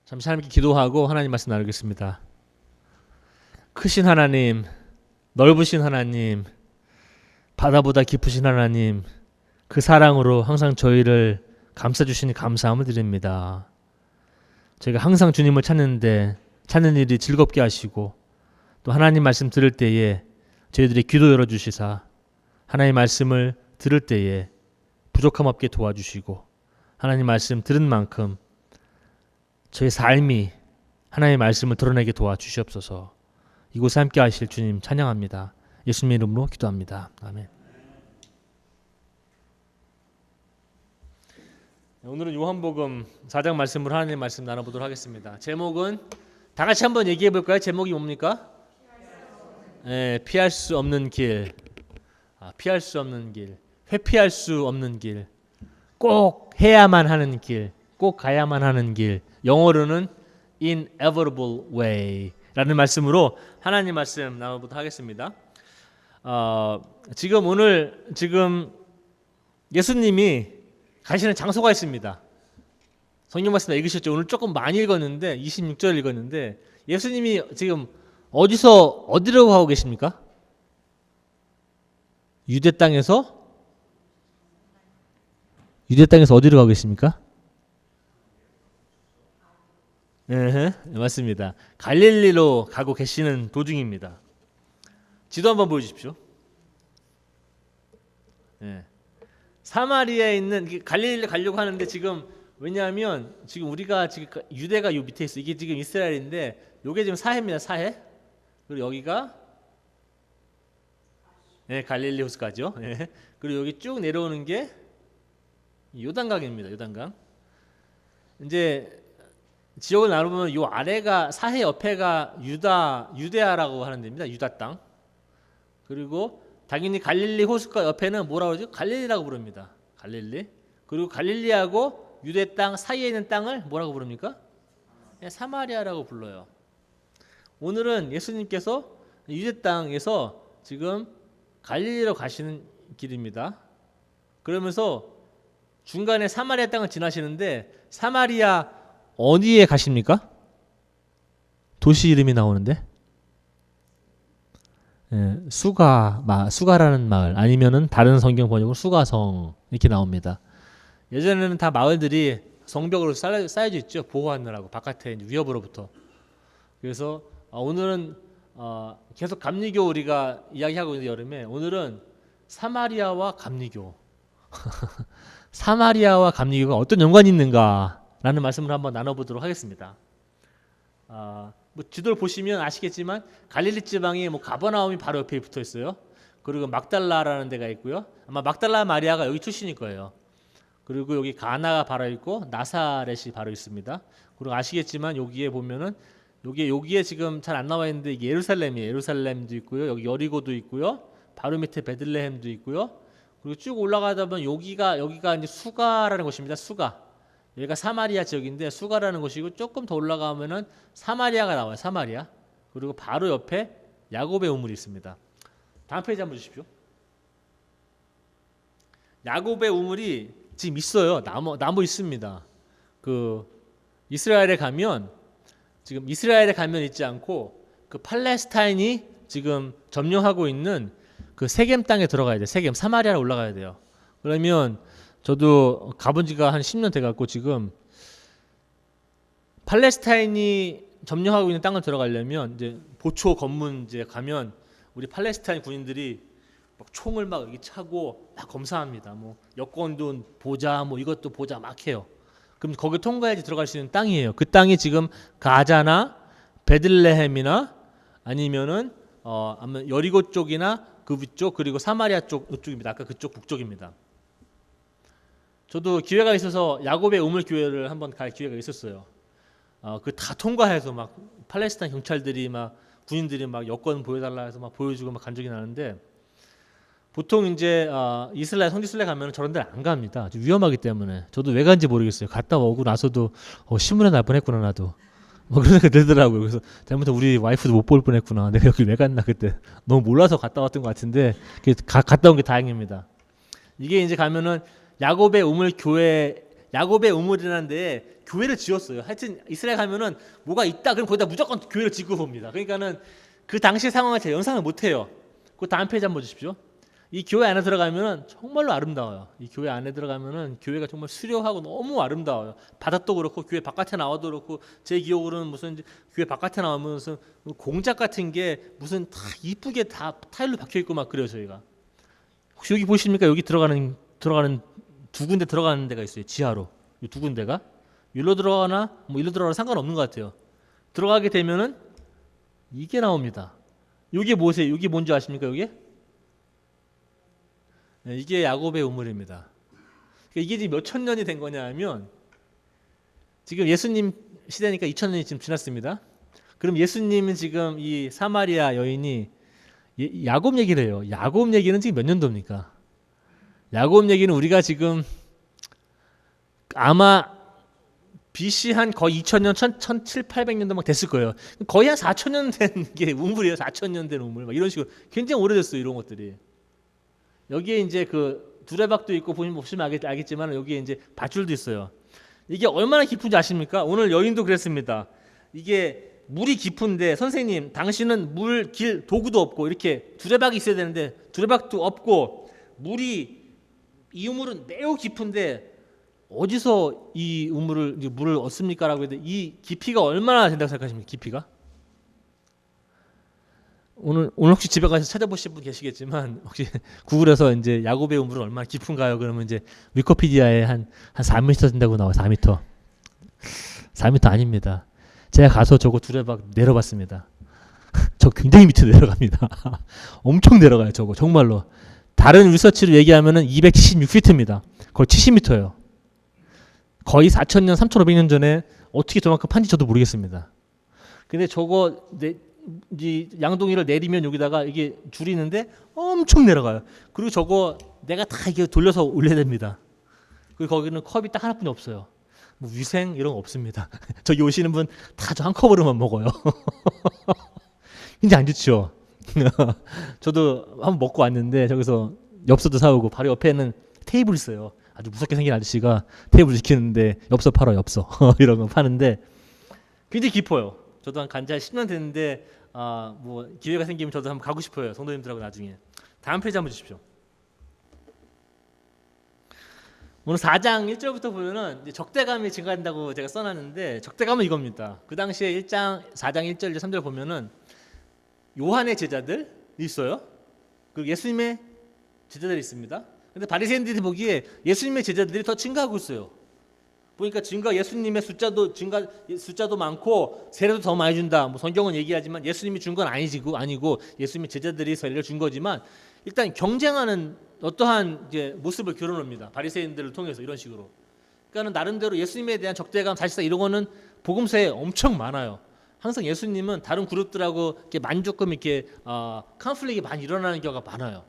잠시 하나님께 기도하고 하나님 말씀 나누겠습니다. 크신 하나님, 넓으신 하나님, 바다보다 깊으신 하나님, 그 사랑으로 항상 저희를 감싸주시니 감사함을 드립니다. 저희가 항상 주님을 찾는 일이 즐겁게 하시고 또 하나님 말씀 들을 때에 저희들의 귀도 열어주시사 하나님 말씀을 들을 때에 부족함 없게 도와주시고 하나님 말씀 들은 만큼 저희 삶이 하나님의 말씀을 드러내게 도와주시옵소서. 이곳에 함께 하실 주님 찬양합니다. 예수님의 이름으로 기도합니다. 아멘. 오늘은 요한복음 4장 말씀으로 하나님의 말씀 나눠보도록 하겠습니다. 제목은 다 같이 한번 얘기해 볼까요? 제목이 뭡니까? 피할 수 없는 길. 피할 수 없는 길. 회피할 수 없는 길. 꼭 해야만 하는 길. 꼭 가야만 하는 길. 영어로는 inevitable way 라는 말씀으로 하나님 말씀 나눠보도록 하겠습니다. 지금 예수님이 가시는 장소가 있습니다. 성경 말씀 읽으셨죠? 오늘 조금 많이 읽었는데 26절 읽었는데 예수님이 지금 어디로 가고 계십니까? 유대 땅에서 어디로 가고 계십니까? 네, 맞습니다. 갈릴리로 가고 계시는 도중입니다. 지도 한번 보여주십시오. 네. 사마리아에 있는 갈릴리 가려고 하는데 지금 왜냐하면 지금 우리가 지금 유대가 요 밑에 있어. 이게 지금 이스라엘인데 요게 지금 사해입니다. 사해. 그리고 여기가 갈릴리 호수가죠. 그리고 여기 쭉 내려오는 게 요단강입니다. 요단강. 이제 지역을 나눠보면 요 아래가 사해 옆에가 유대아라고 하는 데입니다. 유다 땅. 그리고 당연히 갈릴리 호숫가 옆에는 뭐라고 그러죠? 갈릴리라고 부릅니다. 갈릴리. 그리고 갈릴리하고 유대 땅 사이에 있는 땅을 뭐라고 부릅니까? 사마리아라고 불러요. 오늘은 예수님께서 유대 땅에서 지금 갈릴리로 가시는 길입니다. 그러면서 중간에 사마리아 땅을 지나시는데 사마리아 어디에 가십니까? 도시 이름이 나오는데 수가라는 마을 아니면은 다른 성경 번역으로 수가성 이렇게 나옵니다. 예전에는 다 마을들이 성벽으로 쌓여져 있죠. 보호하느라고 바깥에 위협으로부터. 그래서 오늘은 계속 감리교 우리가 이야기하고 있는 여름에 오늘은 사마리아와 감리교 사마리아와 감리교가 어떤 연관이 있는가라는 말씀을 한번 나눠보도록 하겠습니다. 지도를 보시면 아시겠지만 갈릴리 지방에 가버나움이 바로 옆에 붙어 있어요. 그리고 막달라라는 데가 있고요. 아마 막달라 마리아가 여기 출신일 거예요. 그리고 여기 가나가 바로 있고 나사렛이 바로 있습니다. 그리고 아시겠지만 여기에 보면은 여기에 지금 잘 안 나와 있는데 이게 예루살렘이에요. 예루살렘도 있고요. 여기 여리고도 있고요. 바로 밑에 베들레헴도 있고요. 그리고 쭉 올라가다 보면 여기가 이제 수가라는 곳입니다. 수가. 여기가 사마리아 지역인데 수가라는 곳이고 조금 더 올라가면은 사마리아가 나와요. 사마리아. 그리고 바로 옆에 야곱의 우물이 있습니다. 다음 페이지 한번 주십시오. 야곱의 우물이 지금 있어요. 나무 있습니다. 이스라엘에 가면 있지 않고 팔레스타인이 지금 점령하고 있는 세겜 땅에 들어가야 돼요. 세겜 사마리아로 올라가야 돼요. 그러면 저도 가본 지가 한 10년 돼갖고 지금 팔레스타인이 점령하고 있는 땅을 들어가려면 이제 보초 검문 이제 가면 우리 팔레스타인 군인들이 막 총을 막 여기 차고 막 검사합니다. 여권도 보자, 이것도 보자 막 해요. 그럼 거기 통과해야지 들어갈 수 있는 땅이에요. 그 땅이 지금 가자나 베들레헴이나 아니면은 아마 여리고 쪽이나 그 위쪽 그리고 사마리아 쪽입니다. 아까 그쪽 북쪽입니다. 저도 기회가 있어서 야곱의 우물 교회를 한번 갈 기회가 있었어요. 다 통과해서 막 팔레스타인 경찰들이 막 군인들이 막 여권 보여달라 해서 막 보여주고 막 간 적이 나는데 보통 이제 이스라엘 성지순례 가면 저런 데를 안 갑니다. 아주 위험하기 때문에 저도 왜 간지 모르겠어요. 갔다 오고 나서도 신문에 날 뻔했구나 나도. 그런 생각이 들더라고요. 그래서 잘못하면 우리 와이프도 못 볼 뻔했구나. 내가 여기 왜 갔나 그때 너무 몰라서 갔다 왔던 것 같은데 갔다 온 게 다행입니다. 이게 이제 가면은 야곱의 우물이라는 데에 교회를 지었어요. 하여튼 이스라엘 가면은 뭐가 있다 그럼 거기다 무조건 교회를 짓고 봅니다. 그러니까는 그 당시 상황을 제가 연상을 못 해요. 그 다음 페이지 한번 주십시오. 이 교회 안에 들어가면은 정말로 아름다워요. 이 교회 안에 들어가면은 교회가 정말 수려하고 너무 아름다워요. 바닥도 그렇고 교회 바깥에 나와도 그렇고 제 기억으로는 무슨 교회 바깥에 나오면 무슨 공작 같은 게 무슨 다 이쁘게 다 타일로 박혀 있고 막 그래요 저희가. 혹시 여기 보십니까? 여기 들어가는 두 군데 들어가는 데가 있어요. 지하로 이 두 군데가 일로 들어가나 뭐 일로 들어가나 상관없는 것 같아요. 들어가게 되면은 이게 나옵니다. 이게 뭐세요? 이게 뭔지 아십니까? 이게? 네, 이게 야곱의 우물입니다. 그러니까 이게 지금 몇천 년이 된 거냐 하면 지금 예수님 시대니까 2000년이 지금 지났습니다. 그럼 예수님은 지금 이 사마리아 여인이 야곱 얘기를 해요. 야곱 얘기는 지금 몇 년도입니까? 야곱 얘기는 우리가 지금 아마 BC 한 거의 2000년, 1700년도 막 됐을 거예요. 거의 한 4000년 된 게 우물이에요. 4000년 된 우물. 막 이런 식으로 굉장히 오래됐어요. 이런 것들이. 여기에 이제 그 두레박도 있고 보시면 알겠지만 여기에 이제 밧줄도 있어요. 이게 얼마나 깊은지 아십니까? 오늘 여인도 그랬습니다. 이게 물이 깊은데 선생님 당신은 물 길 도구도 없고 이렇게 두레박이 있어야 되는데 두레박도 없고 이 우물은 매우 깊은데 어디서 이 물을 얻습니까? 라고 했는데 이 깊이가 얼마나 된다고 생각하십니까? 깊이가? 오늘 혹시 집에 가서 찾아보실 분 계시겠지만 혹시 구글에서 이제 야곱의 우물은 얼마나 깊은가요? 그러면 이제 위키피디아에 한 4m 된다고 나와요. 4m. 4m 아닙니다. 제가 가서 저거 두레박 내려봤습니다. 저 굉장히 밑으로 내려갑니다. 엄청 내려가요. 저거 정말로. 다른 리서치로 얘기하면은 276피트입니다. 거의 70m예요. 거의 4000년, 3500년 전에 어떻게 저만큼 판지 저도 모르겠습니다. 근데 저거 이 양동이를 내리면 여기다가 이게 줄이 있는데 엄청 내려가요. 그리고 저거 내가 다 이게 돌려서 올려야 됩니다. 그리고 거기는 컵이 딱 하나뿐이 없어요. 뭐 위생 이런 거 없습니다. 저기 오시는 분 다 저 한 컵으로만 먹어요. 굉장히 안 좋죠. 저도 한번 먹고 왔는데 저기서 엽서도 사오고 바로 옆에는 테이블 있어요. 아주 무섭게 생긴 아저씨가 테이블 시키는데 엽서 팔아요. 엽서 이런 거 파는데 굉장히 깊어요. 저도 한 간지 한 10년 됐는데 뭐 기회가 생기면 저도 한번 가고 싶어요. 성도님들하고 나중에. 다음 페이지 한번 주십시오. 오늘 4장 1절부터 보면은 이제 적대감이 증가한다고 제가 써놨는데 적대감은 이겁니다. 그 당시에 4장 1절 3절 보면은 요한의 제자들이 있어요. 그리고 예수님의 제자들이 있습니다. 근데 바리새인들이 보기에 예수님의 제자들이 더 증가하고 있어요. 보니까 예수님의 숫자도 많고 세례도 더 많이 준다. 뭐 성경은 얘기하지만 예수님이 준 건 아니고 예수님의 제자들이 세례를 준 거지만 일단 경쟁하는 어떠한 이제 모습을 교론합니다. 바리새인들을 통해서 이런 식으로. 그러니까는 나름대로 예수님에 대한 적대감 사실상 이런 거는 복음서에 엄청 많아요. 항상 예수님은 다른 그룹들하고 이렇게 조금 이렇게 컨플릭이 많이 일어나는 경우가 많아요.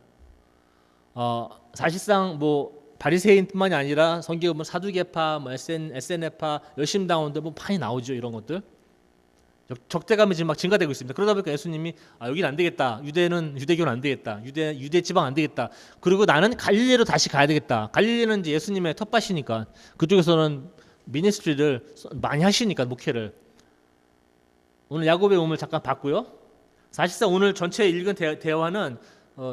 사실상 뭐 바리새인뿐만이 아니라 성경에 보면 사두개파, 뭐 SNF파, 열심당원들 뭐 많이 나오죠. 이런 것들 적대감이 지금 막 증가되고 있습니다. 그러다 보니까 예수님이 여기는 안 되겠다. 유대교는 안 되겠다. 유대 지방 안 되겠다. 그리고 나는 갈릴리로 다시 가야 되겠다. 갈릴리는 이제 예수님의 텃밭이니까 그쪽에서는 미니스트리를 많이 하시니까 목회를. 오늘 야곱의 우물 잠깐 봤고요. 사실상 오늘 전체 읽은 대화는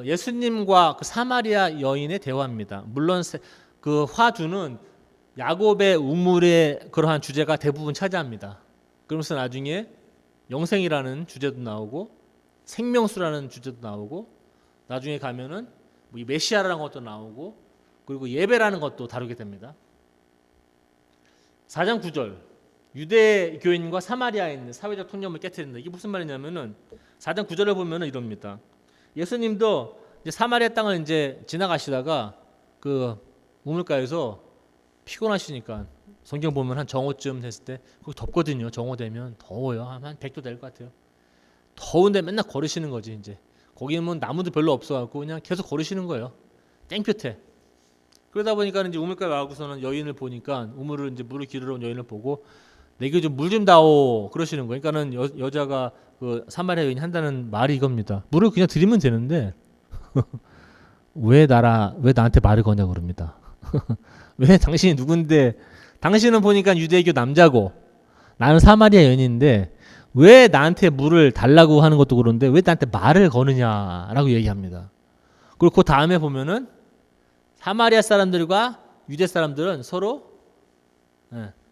예수님과 그 사마리아 여인의 대화입니다. 물론 그 화두는 야곱의 우물의 그러한 주제가 대부분 차지합니다. 그러면서 나중에 영생이라는 주제도 나오고 생명수라는 주제도 나오고 나중에 가면은 뭐 메시아라는 것도 나오고 그리고 예배라는 것도 다루게 됩니다. 4장 9절 유대교인과 사마리아에 있는 사회적 통념을 깨트린다. 이게 무슨 말이냐면은 4장 9절을 보면은 이럽니다. 예수님도 이제 사마리아 땅을 이제 지나가시다가 그 우물가에서 피곤하시니까 성경 보면 한 정오쯤 됐을 때 거기 덥거든요. 정오 되면 더워요. 한 100도 될 것 같아요. 더운데 맨날 걸으시는 거지 이제. 거기는 뭐 나무도 별로 없어갖고 그냥 계속 걸으시는 거예요. 땡볕에. 그러다 보니까 이제 우물가에 와서는 여인을 보니까 물을 기르러 온 여인을 보고 내게 좀 물 좀 다오 그러시는 거예요. 그러니까는 여자가 그 사마리아 여인이 한다는 말이 이겁니다. 물을 그냥 드리면 되는데 왜 나한테 말을 거냐 그럽니다. 왜 당신이 누군데 당신은 보니까 유대교 남자고 나는 사마리아 여인인데 왜 나한테 물을 달라고 하는 것도 그런데 왜 나한테 말을 거느냐라고 얘기합니다. 그리고 그 다음에 보면은 사마리아 사람들과 유대 사람들은 서로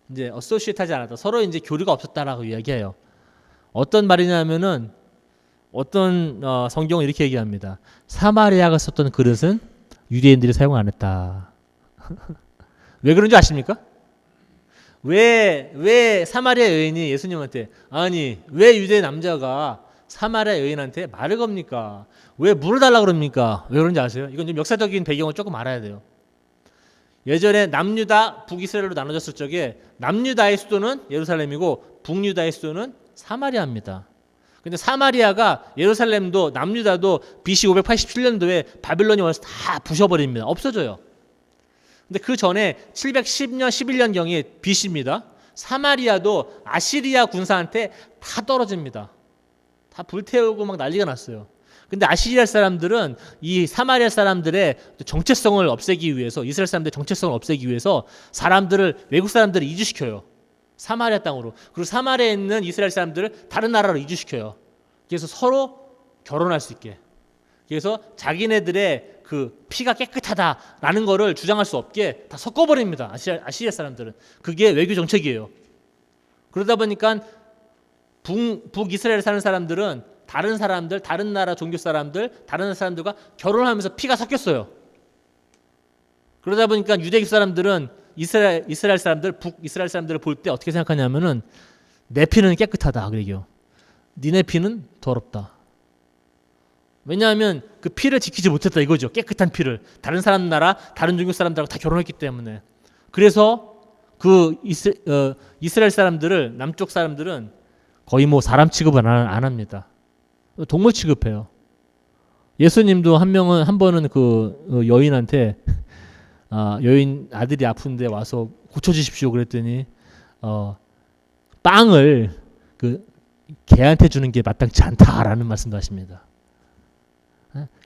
이제 어소시에이트하지 않았다. 서로 이제 교류가 없었다라고 이야기해요. 어떤 말이냐면은 어떤 성경은 이렇게 얘기합니다. 사마리아가 썼던 그릇은 유대인들이 사용 안 했다. 왜 그런지 아십니까? 왜 사마리아 여인이 예수님한테 아니 왜 유대 남자가 사마리아 여인한테 말을 겁니까? 왜 물을 달라고 그럽니까? 왜 그런지 아세요? 이건 좀 역사적인 배경을 조금 알아야 돼요. 예전에 남유다 북이스라엘로 나눠졌을 적에 남유다의 수도는 예루살렘이고 북유다의 수도는 사마리아입니다. 근데 사마리아가 예루살렘도 남유다도 BC 587년도에 바빌론이 와서 다 부셔버립니다. 없어져요. 근데 그 전에 710년 11년경에 BC입니다. 사마리아도 아시리아 군사한테 다 떨어집니다. 다 불태우고 막 난리가 났어요. 근데 아시리아 사람들은 이 사마리아 사람들의 정체성을 없애기 위해서 이스라엘 사람들의 정체성을 없애기 위해서 사람들을 외국 사람들을 이주시켜요. 사마리아 땅으로. 그리고 사마리아에 있는 이스라엘 사람들을 다른 나라로 이주시켜요. 그래서 서로 결혼할 수 있게. 그래서 자기네들의 그 피가 깨끗하다라는 거를 주장할 수 없게 다 섞어버립니다. 아시리아 사람들은. 그게 외교 정책이에요. 그러다 보니까 북이스라엘에 사는 사람들은 다른 사람들, 다른 나라 종교 사람들, 다른 사람들과 결혼하면서 피가 섞였어요. 그러다 보니까 유대교 사람들은 이스라엘 사람들, 북이스라엘 사람들을 볼 때 어떻게 생각하냐면은 내 피는 깨끗하다 그래요. 니네 피는 더럽다. 왜냐하면 그 피를 지키지 못했다 이거죠. 깨끗한 피를 다른 사람 나라, 다른 종교 사람들하고 다 결혼했기 때문에. 그래서 그 이스라엘 사람들을 남쪽 사람들은 거의 뭐 사람 취급을 안 합니다. 동물 취급해요. 예수님도 한 번은 그 여인한테 여인 아들이 아픈데 와서 고쳐주십시오 그랬더니 빵을 그 개한테 주는 게 마땅치 않다라는 말씀도 하십니다.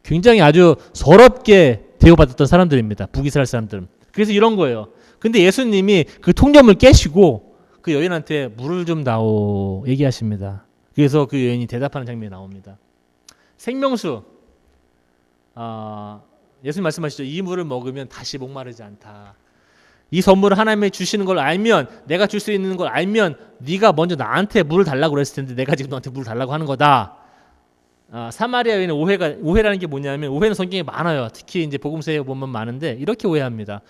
굉장히 아주 서럽게 대우받았던 사람들입니다. 북이스라엘 사람들은. 그래서 이런 거예요. 근데 예수님이 그 통념을 깨시고 그 여인한테 물을 좀 다오 얘기하십니다. 그래서 그 여인이 대답하는 장면이 나옵니다. 생명수 예수님 말씀하시죠. 이 물을 먹으면 다시 목마르지 않다. 이 선물을 하나님이 주시는 걸 알면 내가 줄 수 있는 걸 알면 네가 먼저 나한테 물을 달라고 그랬을 텐데 내가 지금 너한테 물을 달라고 하는 거다. 사마리아 여인의 오해라는 게 뭐냐면 오해는 성경에 많아요. 특히 이제 복음서에 보면 많은데 이렇게 오해합니다.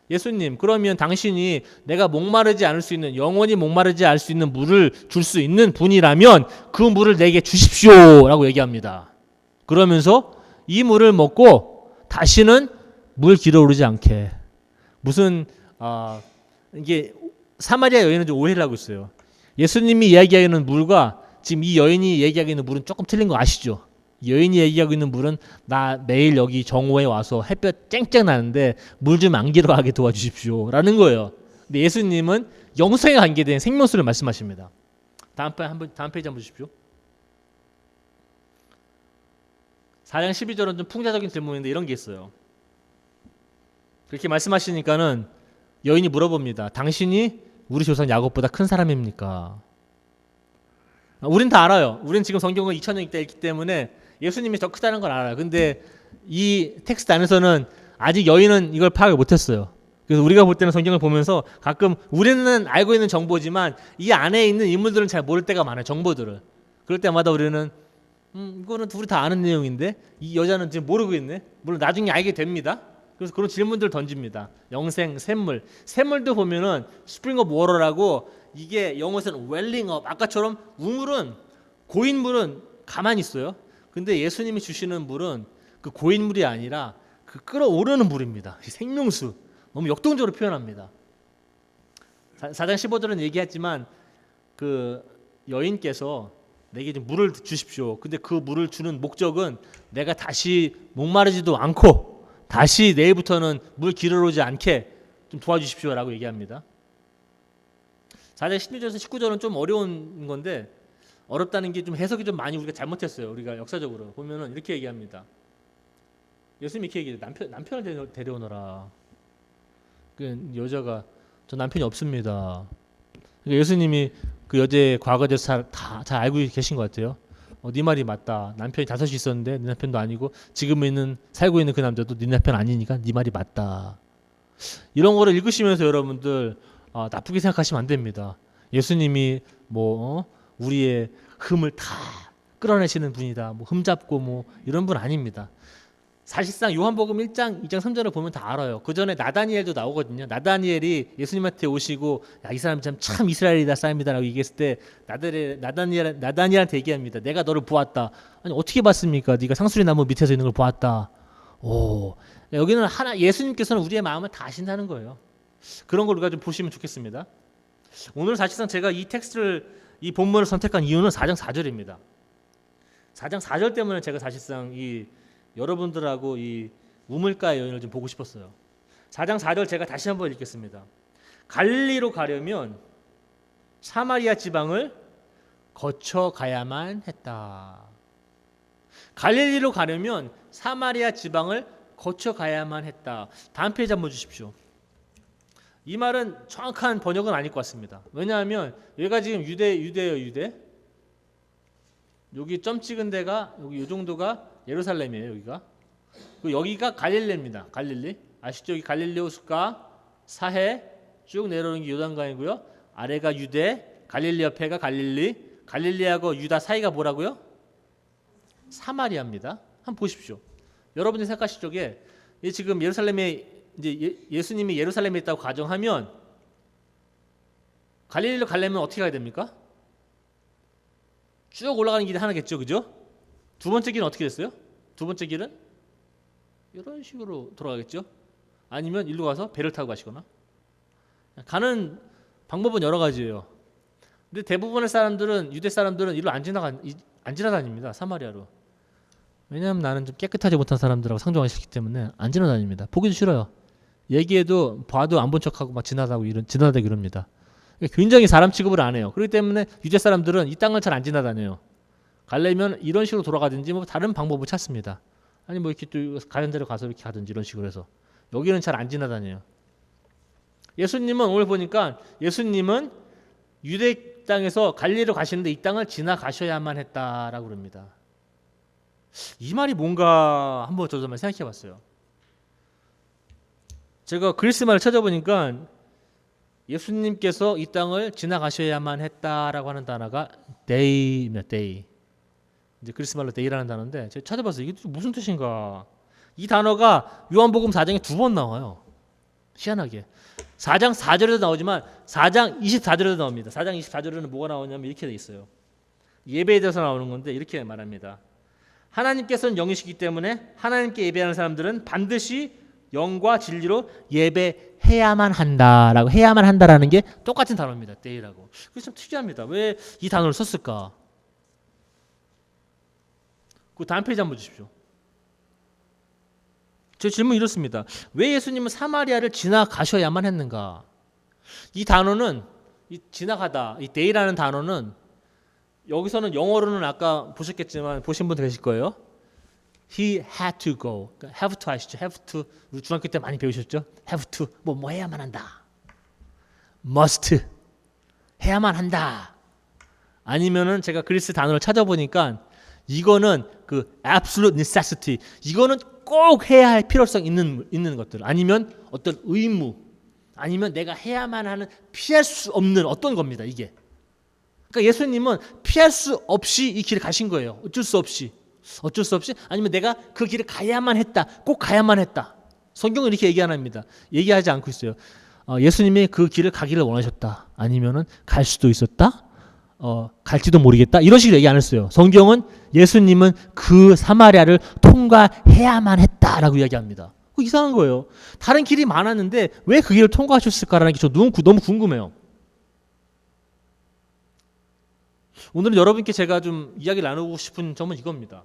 예수님 그러면 당신이 내가 목마르지 않을 수 있는 영원히 목마르지 않을 수 있는 물을 줄 수 있는 분이라면 그 물을 내게 주십시오라고 얘기합니다. 그러면서 이 물을 먹고 다시는 물 길어오르지 않게 무슨 이게 사마리아 여인은 좀 오해를 하고 있어요. 예수님이 이야기하는 물과 지금 이 여인이 얘기하고 있는 물은 조금 틀린 거 아시죠? 여인이 얘기하고 있는 물은 나 매일 여기 정오에 와서 햇볕 쨍쨍 나는데 물 좀 안 길어가게 도와주십시오 라는 거예요. 근데 예수님은 영생에 관계된 생명수를 말씀하십니다. 다음 페이지 한번 주십시오. 4장 12절은 좀 풍자적인 질문인데 이런 게 있어요. 그렇게 말씀하시니까는 여인이 물어봅니다. 당신이 우리 조상 야곱보다 큰 사람입니까? 우린 다 알아요. 우린 지금 성경을 2000년 읽기 때문에 예수님이 더 크다는 걸 알아요. 근데 이 텍스트 안에서는 아직 여인은 이걸 파악을 못했어요. 그래서 우리가 볼 때는 성경을 보면서 가끔 우리는 알고 있는 정보지만 이 안에 있는 인물들은 잘 모를 때가 많아요. 정보들을. 그럴 때마다 우리는 이거는 우리 다 아는 내용인데 이 여자는 지금 모르고 있네. 물론 나중에 알게 됩니다. 그래서 그런 질문들을 던집니다. 영생, 샘물. 샘물도 보면은 스프링 오브 워터라고 이게 영어에서는 웰링 업. 아까처럼 우물은 고인물은 가만히 있어요. 근데 예수님이 주시는 물은 그 고인물이 아니라 그 끓어오르는 물입니다. 생명수. 너무 역동적으로 표현합니다. 4장 15절은 얘기했지만 그 여인께서 내게 좀 물을 주십시오. 근데 그 물을 주는 목적은 내가 다시 목마르지도 않고 다시 내일부터는 물 길어오지 않게 좀 도와주십시오라고 얘기합니다. 4장 16절에서 19절은 좀 어려운 건데 어렵다는 게 좀 해석이 좀 많이 우리가 잘못했어요. 우리가 역사적으로 보면은 이렇게 얘기합니다. 예수님이 이렇게 얘기해요. 남편을 데려오너라. 그 여자가 저 남편이 없습니다. 그러니까 예수님이 그 여자의 과거에 대해서 다 잘 알고 계신 것 같아요. 네 말이 맞다. 남편이 5이 있었는데 네 남편도 아니고 지금 살고 있는 그 남자도 네 남편 아니니까 네 말이 맞다. 이런 거를 읽으시면서 여러분들 나쁘게 생각하시면 안 됩니다. 예수님이 우리의 흠을 다 끌어내시는 분이다. 흠잡고 이런 분 아닙니다. 사실상 요한복음 1장, 2장, 3절을 보면 다 알아요. 그 전에 나다니엘도 나오거든요. 나다니엘이 예수님한테 오시고 이 사람 참 이스라엘이다 사람이다라고 얘기했을 때 나다니엘한테 얘기합니다. 내가 너를 보았다. 아니 어떻게 봤습니까? 네가 상수리 나무 밑에서 있는 걸 보았다. 오, 여기는 예수님께서는 우리의 마음을 다 아신다는 거예요. 그런 걸 우리가 좀 보시면 좋겠습니다. 오늘 사실상 제가 이 본문을 선택한 이유는 4장 4절입니다. 4장 4절 때문에 제가 사실상 여러분들하고 이 우물가의 여인을 좀 보고 싶었어요. 4장 4절 제가 다시 한번 읽겠습니다. 갈릴리로 가려면 사마리아 지방을 거쳐 가야만 했다. 갈릴리로 가려면 사마리아 지방을 거쳐 가야만 했다. 다음 페이지 한번 주십시오. 이 말은 정확한 번역은 아닐 것 같습니다. 왜냐하면 여기가 지금 유대예요, 유대. 여기 점 찍은 데가 여기 이 정도가 예루살렘이에요, 여기가. 여기가 갈릴리입니다. 갈릴리. 아시죠? 여기 갈릴리 호숫가 사해 쭉 내려오는 게 요단강이고요. 아래가 유대, 갈릴리 옆에가 갈릴리. 갈릴리하고 유다 사이가 뭐라고요? 사마리아입니다. 한번 보십시오. 여러분이 생각하실 적에 지금 예루살렘에 예수님이 예루살렘에 있다고 가정하면 갈릴리로 가려면 어떻게 가야 됩니까? 쭉 올라가는 길이 하나겠죠, 그죠? 두 번째 길은 어떻게 됐어요? 두 번째 길은 이런 식으로 돌아가겠죠? 아니면 일로 가서 배를 타고 가시거나. 가는 방법은 여러 가지예요. 근데 대부분의 사람들은 유대 사람들은 이리로 안 지나다닙니다. 사마리아로. 왜냐하면 나는 좀 깨끗하지 못한 사람들하고 상종하기 싫기 때문에 안 지나다닙니다. 보기도 싫어요. 얘기해도 봐도 안 본 척하고 막 지나다니고 이럽니다. 굉장히 사람 취급을 안 해요. 그렇기 때문에 유대 사람들은 이 땅을 잘 안 지나다녀요. 가려면 이런 식으로 돌아가든지 다른 방법을 찾습니다. 아니 이렇게 또 가는 데로 가서 이렇게 가든지 이런 식으로 해서. 여기는 잘 안 지나다녀요. 예수님은 오늘 보니까 예수님은 유대 땅에서 갈릴리로 가시는데 이 땅을 지나가셔야만 했다라고 그럽니다. 이 말이 뭔가 한번 저도 한번 생각해 봤어요. 제가 그리스 말을 찾아보니까 예수님께서 이 땅을 지나가셔야만 했다라고 하는 단어가 데이입니다. 데이. 이제 그리스 말로 데이라는 단어인데 제가 찾아봤어요. 이게 무슨 뜻인가? 이 단어가 요한복음 4장에 2번 나와요. 희한하게. 4장 4절에도 나오지만 4장 24절에도 나옵니다. 4장 24절에는 뭐가 나오냐면 이렇게 돼 있어요. 예배에 대해서 나오는 건데 이렇게 말합니다. 하나님께서는 영이시기 때문에 하나님께 예배하는 사람들은 반드시 영과 진리로 예배해야만 한다라고 해야만 한다라는 게 똑같은 단어입니다. 데이라고. 그게 참 특이합니다. 왜 이 단어를 썼을까? 그 다음 페이지 한번 주십시오. 제 질문 이렇습니다. 왜 예수님은 사마리아를 지나가셔야만 했는가? 이 단어는 지나가다, 이 데이라는 단어는 여기서는 영어로는 아까 보셨겠지만 보신 분들 계실 거예요. He had to go. 그러니까 have to 아시죠? have to. 우리 중학교 때 많이 배우셨죠? have to. 뭐 해야만 한다. must. 해야만 한다. 아니면은 제가 그리스 단어를 찾아보니까 이거는 그 absolute necessity. 이거는 꼭 해야 할 필요성 있는 것들. 아니면 어떤 의무. 아니면 내가 해야만 하는 피할 수 없는 어떤 겁니다. 이게. 그러니까 예수님은 피할 수 없이 이 길을 가신 거예요. 어쩔 수 없이. 아니면 내가 그 길을 가야만 했다. 꼭 가야만 했다. 성경은 이렇게 얘기 안 합니다. 얘기하지 않고 있어요. 예수님이 그 길을 가기를 원하셨다. 아니면은 갈 수도 있었다. 갈지도 모르겠다. 이런 식으로 얘기 안 했어요. 성경은 예수님은 그 사마리아를 통과해야만 했다라고 이야기합니다. 이상한 거예요. 다른 길이 많았는데 왜 그 길을 통과하셨을까라는 게 저 너무 궁금해요. 오늘은 여러분께 제가 좀 이야기를 나누고 싶은 점은 이겁니다.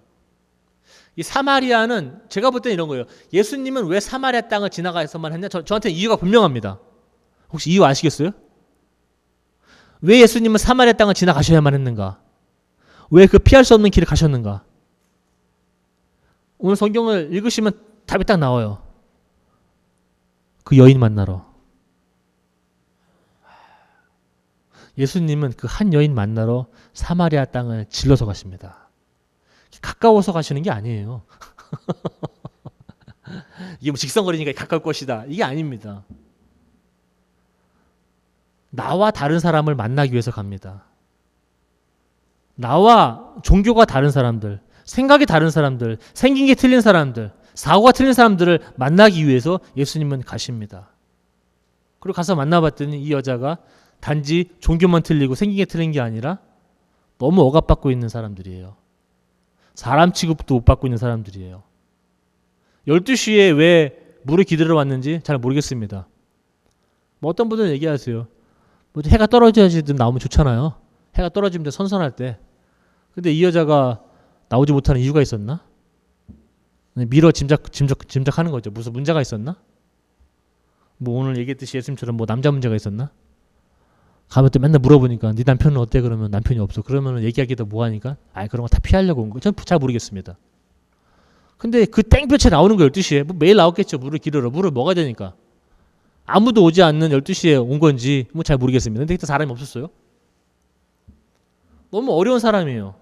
이 사마리아는 제가 볼 때는 이런 거예요. 예수님은 왜 사마리아 땅을 지나가서만 했냐? 저한테 이유가 분명합니다. 혹시 이유 아시겠어요? 왜 예수님은 사마리아 땅을 지나가셔야만 했는가? 왜 그 피할 수 없는 길을 가셨는가? 오늘 성경을 읽으시면 답이 딱 나와요. 그 여인 만나러. 예수님은 그 한 여인 만나러 사마리아 땅을 질러서 가십니다. 가까워서 가시는 게 아니에요. 이게 뭐 직선거리니까 가까울 것이다. 이게 아닙니다. 나와 다른 사람을 만나기 위해서 갑니다. 나와 종교가 다른 사람들, 생각이 다른 사람들, 생긴 게 틀린 사람들, 사고가 틀린 사람들을 만나기 위해서 예수님은 가십니다. 그리고 가서 만나봤더니 이 여자가 단지 종교만 틀리고 생긴 게 틀린 게 아니라 너무 억압받고 있는 사람들이에요. 사람 취급도 못 받고 있는 사람들이에요. 12시에 왜 물을 기다려 왔는지 잘 모르겠습니다. 뭐 어떤 분들은 얘기하세요. 뭐 해가 떨어져야지 나오면 좋잖아요. 해가 떨어지면 선선할 때. 근데 이 여자가 나오지 못하는 이유가 있었나? 미뤄 짐작하는 거죠. 무슨 문제가 있었나? 뭐 오늘 얘기했듯이 예수님처럼 뭐 남자 문제가 있었나? 가면 또 맨날 물어보니까 네 남편은 어때? 그러면 남편이 없어. 그러면 얘기하기도 뭐하니까 그런 거 다 피하려고 온 거. 전 잘 모르겠습니다. 근데 그 땡볕에 나오는 거 12시에 뭐 매일 나왔겠죠. 물을 기르러. 물을 먹어야 되니까. 아무도 오지 않는 12시에 온 건지 뭐 잘 모르겠습니다. 근데 그때 사람이 없었어요. 너무 어려운 사람이에요.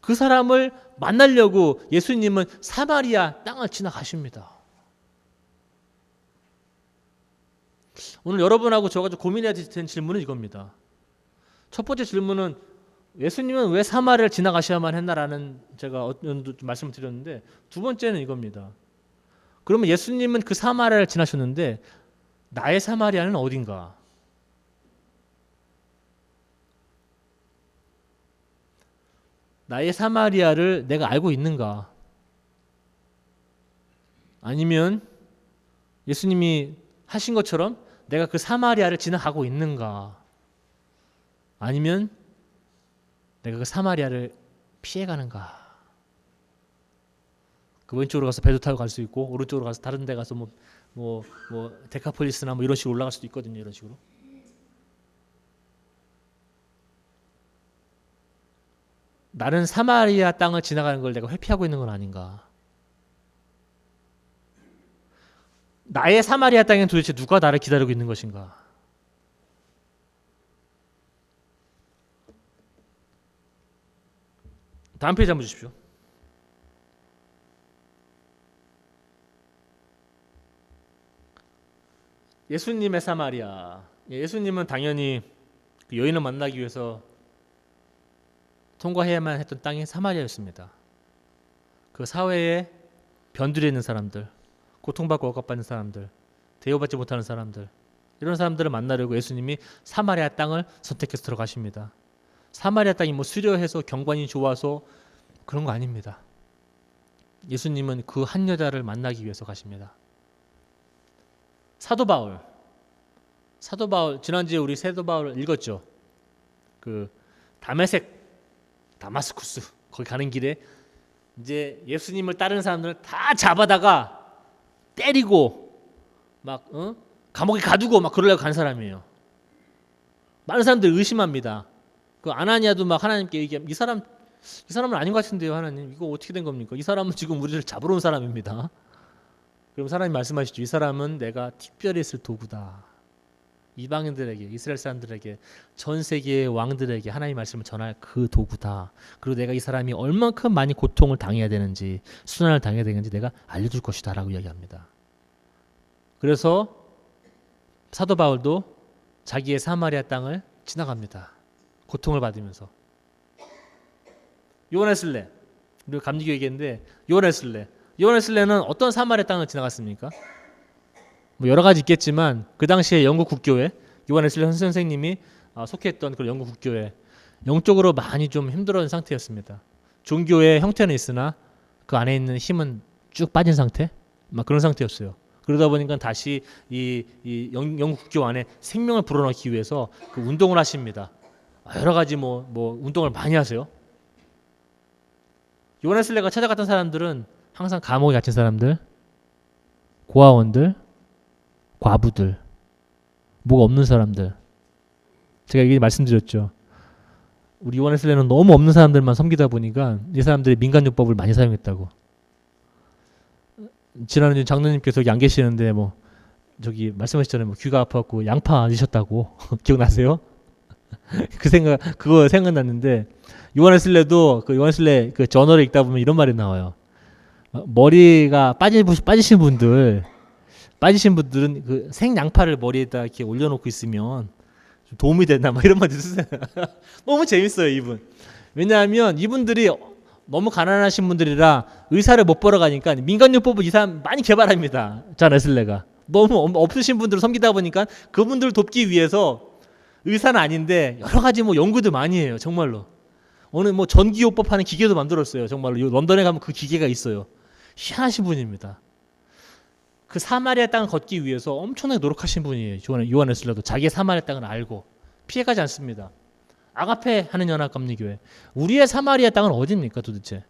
그 사람을 만나려고 예수님은 사마리아 땅을 지나가십니다. 오늘 여러분하고 저가 좀 고민해야 될 질문은 이겁니다. 첫 번째 질문은 예수님은 왜 사마리아를 지나가셔야만 했나라는 제가 말씀을 드렸는데, 두 번째는 이겁니다. 그러면 예수님은 그 사마리아를 지나셨는데 나의 사마리아는 어딘가? 나의 사마리아를 내가 알고 있는가? 아니면 예수님이 하신 것처럼 내가 그 사마리아를 지나가고 있는가? 아니면 내가 그 사마리아를 피해가는가? 그 왼쪽으로 가서 배도 타고 갈 수 있고 오른쪽으로 가서 다른 데 가서 뭐 데카폴리스나 뭐 이런 식으로 올라갈 수도 있거든요. 이런 식으로. 나는 사마리아 땅을 지나가는 걸 내가 회피하고 있는 건 아닌가? 나의 사마리아 땅엔 도대체 누가 나를 기다리고 있는 것인가? 다음 페이지 한번 주십시오. 예수님의 사마리아. 예수님은 당연히 그 여인을 만나기 위해서 통과해야만 했던 땅이 사마리아였습니다. 그 사회에 변두리에 있는 사람들, 고통받고 억압받는 사람들, 대우받지 못하는 사람들, 이런 사람들을 만나려고 예수님이 사마리아 땅을 선택해서 들어가십니다. 사마리아 땅이 뭐 수려해서 경관이 좋아서 그런 거 아닙니다. 예수님은 그 한 여자를 만나기 위해서 가십니다. 사도 바울 지난주에 우리 사도 바울 읽었죠. 그 다마스쿠스 거기 가는 길에 이제 예수님을 따르는 사람들을 다 잡아다가 때리고 막 감옥에 가두고 막 그러려고 간 사람이에요. 많은 사람들 의심합니다. 그 아나니아도 막 하나님께 얘기하면 이 사람은 아닌 것 같은데요, 하나님. 이거 어떻게 된 겁니까? 이 사람은 지금 우리를 잡으러 온 사람입니다. 그럼 사람이 말씀하시죠. 이 사람은 내가 특별히 쓸 도구다. 이방인들에게, 이스라엘 사람들에게, 전 세계의 왕들에게 하나님의 말씀을 전할 그 도구다. 그리고 내가 이 사람이 얼만큼 많이 고통을 당해야 되는지, 수난을 당해야 되는지 내가 알려줄 것이다 라고 이야기합니다. 그래서 사도 바울도 자기의 사마리아 땅을 지나갑니다. 고통을 받으면서. 요한웨슬레, 우리가 감리교 얘기했는데 요한웨슬레는 어떤 사마리아 땅을 지나갔습니까? 뭐 여러 가지 있겠지만 그 당시에 영국 국교회, 요한웨슬레 선생님이 속했던 그런 영국 국교회, 영적으로 많이 좀 힘들어진 상태였습니다. 종교의 형태는 있으나 그 안에 있는 힘은 쭉 빠진 상태, 막 그런 상태였어요. 그러다 보니까 다시 이 영국 국교 안에 생명을 불어넣기 위해서 그 운동을 하십니다. 여러 가지 뭐 운동을 많이 하세요. 요한웨슬레가 찾아갔던 사람들은 항상 감옥에 갇힌 사람들, 고아원들, 과부들, 뭐가 없는 사람들. 제가 얘기 말씀드렸죠. 우리 요한웨슬레는 너무 없는 사람들만 섬기다 보니까 이 사람들이 민간요법을 많이 사용했다고. 지난해 장로님께서 여기 안 계시는데 뭐 저기 말씀하셨잖아요. 뭐 귀가 아파갖고 양파 드셨다고 기억나세요? 그거 생각났는데 요한웨슬레도 그 요한웨슬레 그 저널을 읽다 보면 이런 말이 나와요. 머리가 빠지신 분들은 그 생양파를 머리에다 이렇게 올려놓고 있으면 좀 도움이 되나 막 이런 말도 쓰세요. 너무 재밌어요 이분. 왜냐하면 이분들이 너무 가난하신 분들이라 의사를 못 보러 가니까 민간요법을 이 사람 많이 개발합니다. 존 웨슬레가 너무 없으신 분들을 섬기다 보니까 그분들을 돕기 위해서 의사는 아닌데 여러 가지 뭐 연구도 많이 해요. 정말로 어느 뭐 전기요법 하는 기계도 만들었어요. 정말로 런던에 가면 그 기계가 있어요. 희한하신 분입니다. 그 사마리아 땅을 걷기 위해서 엄청나게 노력하신 분이에요. 요한 웨슬레도 자기의 사마리아 땅을 알고 피해가지 않습니다. 아가페 하는 연합감리교회. 우리의 사마리아 땅은 어디입니까 도대체?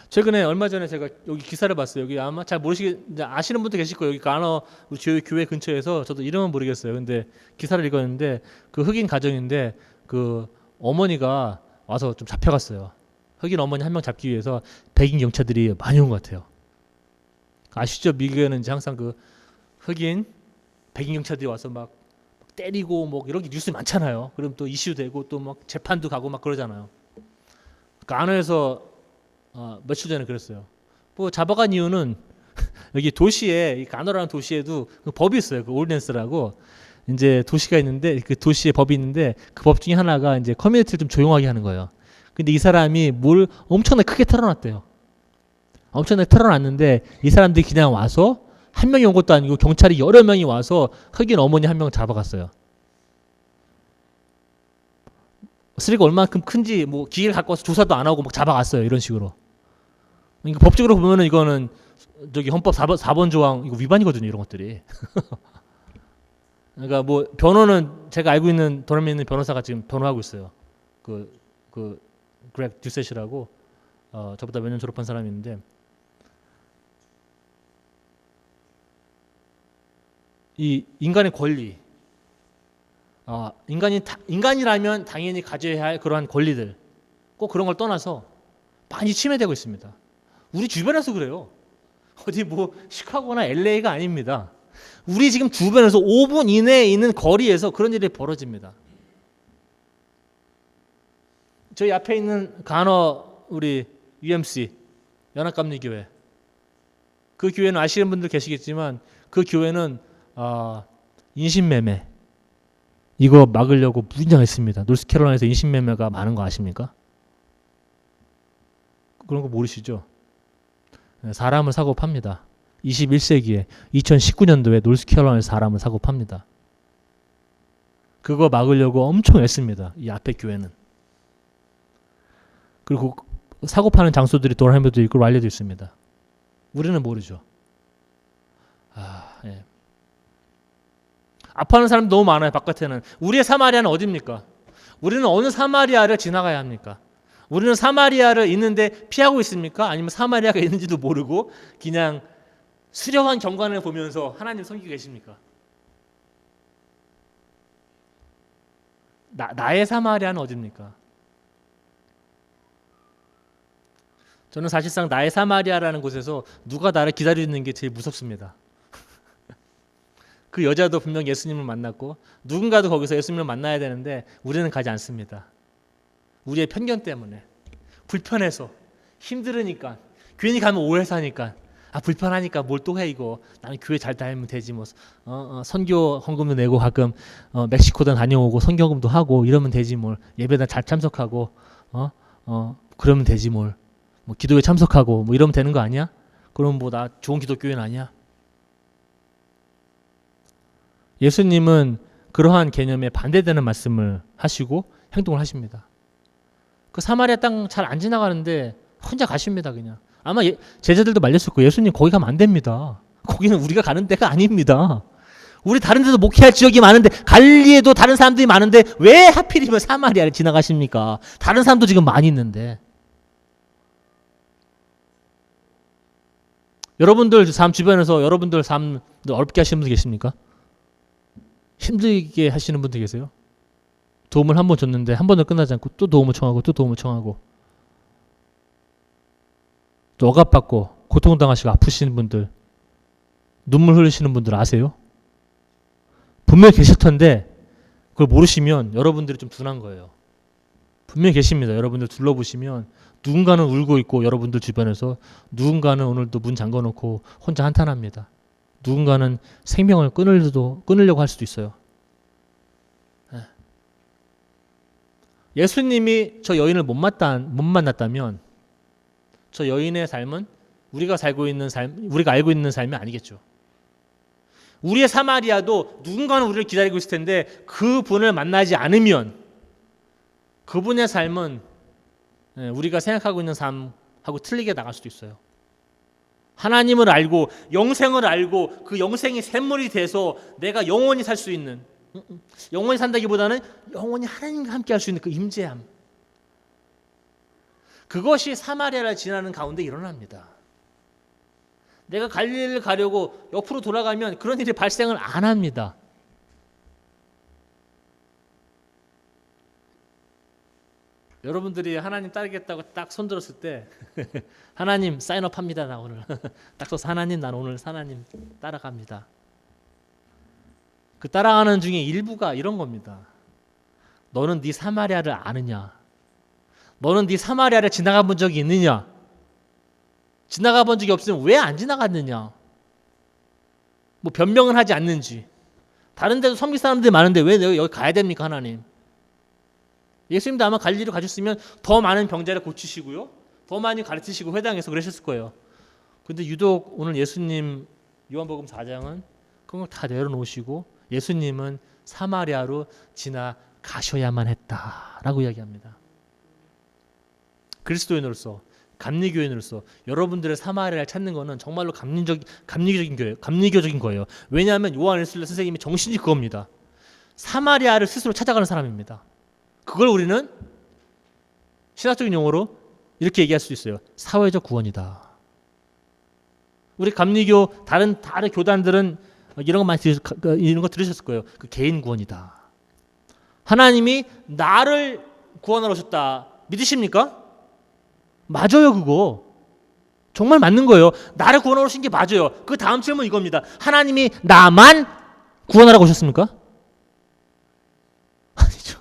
최근에 얼마 전에 제가 여기 기사를 봤어요. 여기 아마 잘 아시는 분도 계실 거예요. 여기 가너 우리 저희 교회 근처에서 저도 이름은 모르겠어요. 근데 기사를 읽었는데 그 흑인 가정인데 그 어머니가 와서 좀 잡혀갔어요. 흑인 어머니 한 명 잡기 위해서 백인 경찰들이 많이 온 것 같아요. 아시죠? 미국에는 이제 항상 그 흑인 백인 경찰들이 와서 막 때리고 뭐 이런 게 뉴스 많잖아요. 그럼 또 이슈되고 또 막 재판도 가고 막 그러잖아요. 가너에서 며칠 전에 그랬어요. 뭐 잡아간 이유는 여기 도시에 이 가너라는 도시에도 그 법이 있어요. 그 올덴스라고 이제 도시가 있는데 그 도시에 법이 있는데 그 법 중에 하나가 이제 커뮤니티를 좀 조용하게 하는 거예요. 근데 이 사람이 뭘 엄청나게 크게 털어놨대요. 엄청나게 털어놨는데 이 사람들이 그냥 와서 한 명이 온 것도 아니고 경찰이 여러 명이 와서 흑인 어머니 한 명 잡아갔어요. 쓰레기가 얼마큼 큰지 뭐 기계를 갖고 와서 조사도 안 하고 막 잡아갔어요. 이런 식으로. 그러니까 법적으로 보면은 이거는 저기 헌법 4번 조항 이거 위반이거든요. 이런 것들이. 그러니까 뭐 변호는 제가 알고 있는 도남에 있는 변호사가 지금 변호하고 있어요. 그 그렉 듀셋이라고 저보다 몇 년 졸업한 사람이 있는데 이 인간의 권리, 인간이라면 당연히 가져야 할 그러한 권리들, 꼭 그런 걸 떠나서 많이 침해되고 있습니다. 우리 주변에서 그래요. 어디 뭐 시카고나 LA가 아닙니다. 우리 지금 주변에서 5분 이내에 있는 거리에서 그런 일이 벌어집니다. 저희 앞에 있는 가너 우리 UMC 연합감리교회 그 교회는 아시는 분들 계시겠지만 그 교회는 인신매매 이거 막으려고 무진장했습니다. 노스캐롤라인에서 인신매매가 많은 거 아십니까? 그런 거 모르시죠? 사람을 사고 팝니다. 21세기에 2019년도에 노스캐롤라인에서 사람을 사고 팝니다. 그거 막으려고 엄청 애씁니다. 이 앞에 교회는. 그리고 사고 파는 장소들이 돌아다니면도 있고 알려져 있습니다. 우리는 모르죠. 예. 아파하는 사람도 너무 많아요. 바깥에는. 우리의 사마리아는 어디입니까? 우리는 어느 사마리아를 지나가야 합니까? 우리는 사마리아를 있는데 피하고 있습니까? 아니면 사마리아가 있는지도 모르고 그냥 수려한 경관을 보면서 하나님 섬기고 계십니까? 나의 사마리아는 어디입니까? 저는 사실상 나의 사마리아라는 곳에서 누가 나를 기다리는 게 제일 무섭습니다. 그 여자도 분명 예수님을 만났고 누군가도 거기서 예수님을 만나야 되는데 우리는 가지 않습니다. 우리의 편견 때문에 불편해서 힘들으니까 괜히 가면 오해 사니까 불편하니까 뭘 또 해 이거 나는 교회 잘 다니면 되지 뭐 선교 헌금도 내고 가끔 멕시코도 다녀오고 선교금도 하고 이러면 되지 뭘 예배당 잘 참석하고 그러면 되지 뭘 뭐 기도회 참석하고 뭐 이러면 되는 거 아니야? 그럼 뭐 나 좋은 기독교인 아니야? 예수님은 그러한 개념에 반대되는 말씀을 하시고 행동을 하십니다. 그 사마리아 땅 잘 안 지나가는데 혼자 가십니다. 그냥 아마 제자들도 말렸을 거예요. 예수님 거기 가면 안 됩니다. 거기는 우리가 가는 데가 아닙니다. 우리 다른 데도 목회할 지역이 많은데 갈릴리에도 다른 사람들이 많은데 왜 하필이면 사마리아를 지나가십니까? 다른 사람도 지금 많이 있는데. 여러분들 삶 주변에서 여러분들 삶 어렵게 하시는 분들 계십니까? 힘들게 하시는 분들 계세요? 도움을 한 번 줬는데 한 번도 끝나지 않고 또 도움을 청하고 또 도움을 청하고 또 억압받고 고통당하시고 아프시는 분들 눈물 흘리시는 분들 아세요? 분명히 계실 텐데 그걸 모르시면 여러분들이 좀 둔한 거예요. 분명히 계십니다. 여러분들 둘러보시면 누군가는 울고 있고 여러분들 주변에서 누군가는 오늘도 문 잠궈놓고 혼자 한탄합니다. 누군가는 생명을 끊으려고 할 수도 있어요. 예수님이 저 여인을 못 만났다면 저 여인의 삶은 우리가 알고 있는 삶이 아니겠죠. 우리의 사마리아도 누군가는 우리를 기다리고 있을 텐데 그분을 만나지 않으면 그분의 삶은 우리가 생각하고 있는 삶하고 틀리게 나갈 수도 있어요. 하나님을 알고 영생을 알고 그 영생이 샘물이 돼서 내가 영원히 살 수 있는, 영원히 산다기보다는 영원히 하나님과 함께 할 수 있는 그 임재함, 그것이 사마리아를 지나는 가운데 일어납니다. 내가 갈릴리를 가려고 옆으로 돌아가면 그런 일이 발생을 안 합니다. 여러분들이 하나님 따르겠다고 딱 손들었을 때 하나님 사인업합니다. 나 오늘 딱 써서 하나님 난 오늘 하나님 따라갑니다. 그 따라가는 중에 일부가 이런 겁니다. 너는 네 사마리아를 아느냐? 너는 네 사마리아를 지나가 본 적이 있느냐? 지나가 본 적이 없으면 왜 안 지나갔느냐? 뭐 변명은 하지 않는지. 다른 데도 섬길 사람들이 많은데 왜 내가 여기 가야 됩니까, 하나님? 예수님도 아마 갈릴리로 가셨으면 더 많은 병자를 고치시고요, 더 많이 가르치시고 회당에서 그러셨을 거예요. 근데 유독 오늘 예수님 요한복음 4장은 그런 걸 다 내려놓으시고 예수님은 사마리아로 지나가셔야만 했다라고 이야기합니다. 그리스도인으로서, 감리교인으로서 여러분들의 사마리아를 찾는 것은 정말로 감리교적인 거예요. 왜냐하면 요한 웨슬리 선생님이 정신이 그겁니다. 사마리아를 스스로 찾아가는 사람입니다. 그걸 우리는 신학적인 용어로 이렇게 얘기할 수 있어요. 사회적 구원이다. 우리 감리교 다른 교단들은 이런 거 들으셨을 거예요. 그 개인 구원이다. 하나님이 나를 구원하러 오셨다. 믿으십니까? 맞아요, 그거. 정말 맞는 거예요. 나를 구원하러 오신 게 맞아요. 그 다음 질문 이겁니다. 하나님이 나만 구원하러 오셨습니까? 아니죠.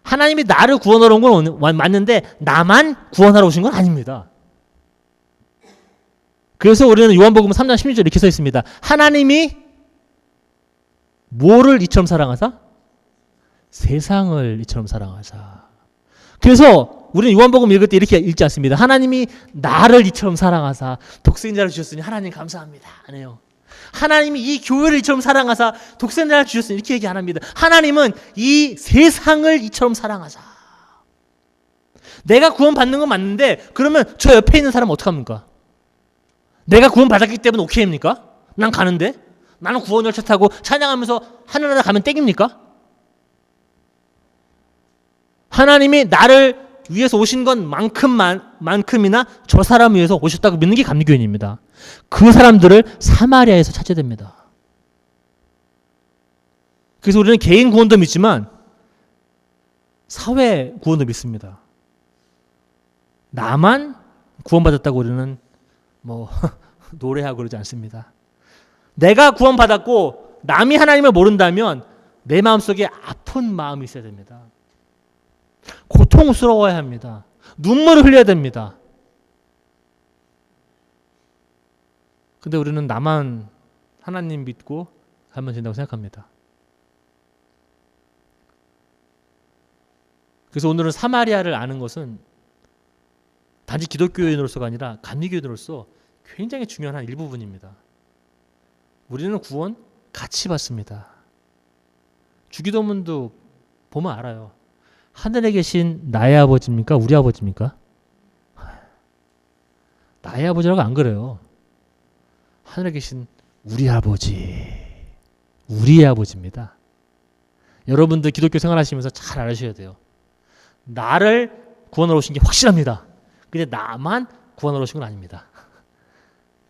하나님이 나를 구원하러 온 건 맞는데 나만 구원하러 오신 건 아닙니다. 그래서 우리는 요한복음 3장 16절 이렇게 써 있습니다. 하나님이 뭐를 이처럼 사랑하사? 세상을 이처럼 사랑하사. 그래서 우리는 요한복음 읽을 때 이렇게 읽지 않습니다. 하나님이 나를 이처럼 사랑하사 독생자를 주셨으니 하나님 감사합니다. 안 해요. 하나님이 이 교회를 이처럼 사랑하사 독생자를 주셨으니 이렇게 얘기 안 합니다. 하나님은 이 세상을 이처럼 사랑하사. 내가 구원받는 건 맞는데 그러면 저 옆에 있는 사람은 어떡합니까? 내가 구원받았기 때문에 오케이입니까? 난 가는데? 나는 구원 열차 타고 찬양하면서 하늘나라 가면 땡입니까? 하나님이 나를 위해서 오신 건 만큼이나 저 사람 위해서 오셨다고 믿는 게 감리교인입니다. 그 사람들을 사마리아에서 찾아야 됩니다. 그래서 우리는 개인 구원도 믿지만 사회 구원도 믿습니다. 나만 구원받았다고 우리는 노래하고 그러지 않습니다. 내가 구원받았고 남이 하나님을 모른다면 내 마음속에 아픈 마음이 있어야 됩니다. 고통스러워야 합니다. 눈물을 흘려야 됩니다. 근데 우리는 나만 하나님 믿고 가면 된다고 생각합니다. 그래서 오늘은 사마리아를 아는 것은 단지 기독교인으로서가 아니라 감리교인으로서 굉장히 중요한 한 일부분입니다. 우리는 구원 같이 받습니다. 주기도문도 보면 알아요. 하늘에 계신 나의 아버지입니까? 우리 아버지입니까? 나의 아버지라고 안 그래요. 하늘에 계신 우리 아버지, 우리의 아버지입니다. 여러분들 기독교 생활하시면서 잘 알으셔야 돼요. 나를 구원하러 오신 게 확실합니다. 근데 나만 구원하러 오신 건 아닙니다.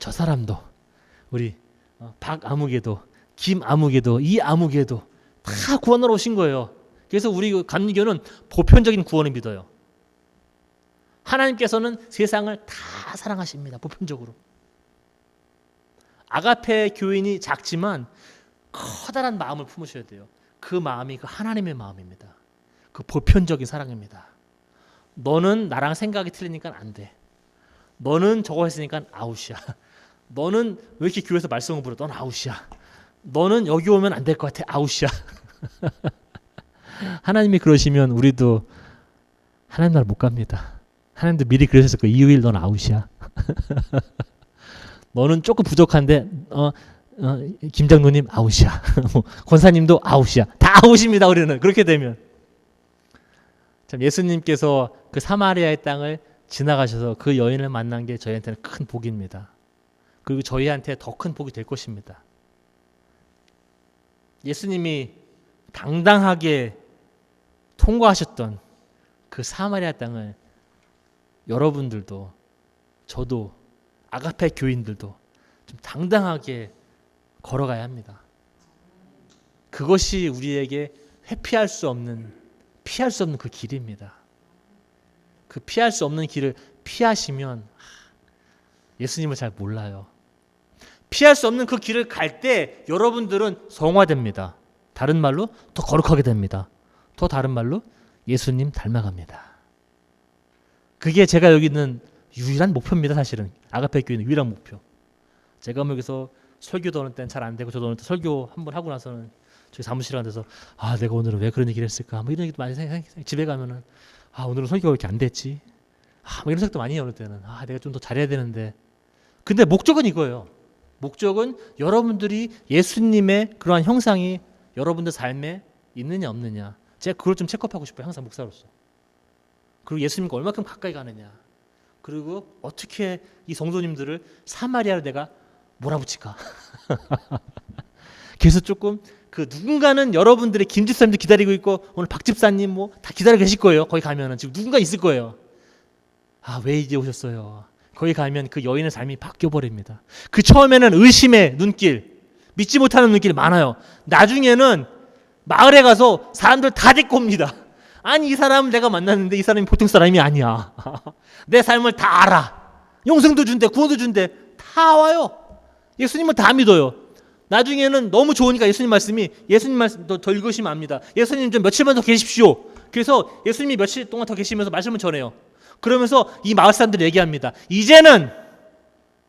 저 사람도, 우리 박아무개도, 김아무개도, 이아무개도 다 구원하러 오신 거예요. 그래서 우리 감리교는 보편적인 구원을 믿어요. 하나님께서는 세상을 다 사랑하십니다. 보편적으로. 아가페 교인이 작지만 커다란 마음을 품으셔야 돼요. 그 마음이 그 하나님의 마음입니다. 그 보편적인 사랑입니다. 너는 나랑 생각이 틀리니까 안 돼. 너는 저거 했으니까 아웃이야. 너는 왜 이렇게 교회에서 말씀을 부려? 넌 아웃이야. 너는 여기 오면 안 될 것 같아. 아웃이야. 하나님이 그러시면 우리도 하나님 나라 못 갑니다. 하나님도 미리 그러셨을 거예요. 이유일 넌 아웃이야. 너는 조금 부족한데 김장로님 아웃이야. 권사님도 아웃이야. 다 아웃입니다. 우리는 그렇게 되면. 참 예수님께서 그 사마리아의 땅을 지나가셔서 그 여인을 만난 게 저희한테는 큰 복입니다. 그리고 저희한테 더 큰 복이 될 것입니다. 예수님이 당당하게 통과하셨던 그 사마리아 땅을 여러분들도 저도 아가페 교인들도 좀 당당하게 걸어가야 합니다. 그것이 우리에게 회피할 수 없는 피할 수 없는 그 길입니다. 그 피할 수 없는 길을 피하시면 예수님을 잘 몰라요. 피할 수 없는 그 길을 갈 때 여러분들은 성화됩니다. 다른 말로 더 거룩하게 됩니다. 더 다른 말로 예수님 닮아갑니다. 그게 제가 여기 있는 유일한 목표입니다. 사실은 아가페 교회는 유일한 목표. 제가 여기서 설교도 어느 때는 잘 안 되고 저도 어느 때 설교 한번 하고 나서는 저희 사무실에 앉아서 내가 오늘은 왜 그런 얘기를 했을까 뭐 이런 얘기도 많이 생각해요. 집에 가면은 오늘은 설교가 왜 이렇게 안 됐지? 뭐 이런 생각도 많이 해요. 어느 때는 내가 좀 더 잘해야 되는데. 근데 목적은 이거예요. 목적은 여러분들이 예수님의 그러한 형상이 여러분들 삶에 있느냐 없느냐. 제가 그걸 좀 체크업하고 싶어요. 항상 목사로서. 그리고 예수님과 얼마큼 가까이 가느냐. 그리고 어떻게 이 성도님들을 사마리아로 내가 몰아붙일까. 그래서 조금 그 누군가는 여러분들의 김 집사님도 기다리고 있고 오늘 박 집사님 뭐 다 기다리고 계실 거예요. 거기 가면은 지금 누군가 있을 거예요. 왜 이제 오셨어요. 거기 가면 그 여인의 삶이 바뀌어 버립니다. 그 처음에는 의심의 눈길, 믿지 못하는 눈길이 많아요. 나중에는 마을에 가서 사람들 다 데리고 옵니다. 아니 이 사람을 내가 만났는데 이 사람이 보통 사람이 아니야. 내 삶을 다 알아. 영생도 준대, 구원도 준대. 다 와요. 예수님을 다 믿어요. 나중에는 너무 좋으니까 예수님 말씀이 예수님 말씀 더 읽으시면 압니다. 예수님 좀 며칠만 더 계십시오. 그래서 예수님이 며칠 동안 더 계시면서 말씀을 전해요. 그러면서 이 마을 사람들이 얘기합니다. 이제는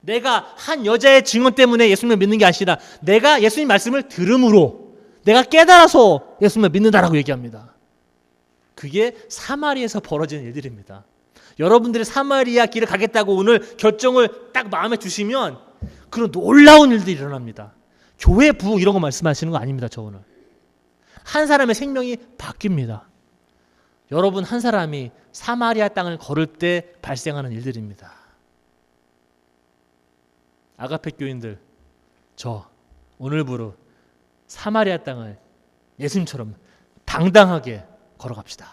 내가 한 여자의 증언 때문에 예수님을 믿는 게 아니라 내가 예수님 말씀을 들음으로 내가 깨달아서 예수님을 믿는다라고 얘기합니다. 그게 사마리아에서 벌어지는 일들입니다. 여러분들이 사마리아 길을 가겠다고 오늘 결정을 딱 마음에 두시면 그런 놀라운 일들이 일어납니다. 교회 부흥 이런 거 말씀하시는 거 아닙니다. 저 오늘. 한 사람의 생명이 바뀝니다. 여러분 한 사람이 사마리아 땅을 걸을 때 발생하는 일들입니다. 아가페 교인들, 저 오늘부로 사마리아 땅을 예수님처럼 당당하게 걸어갑시다.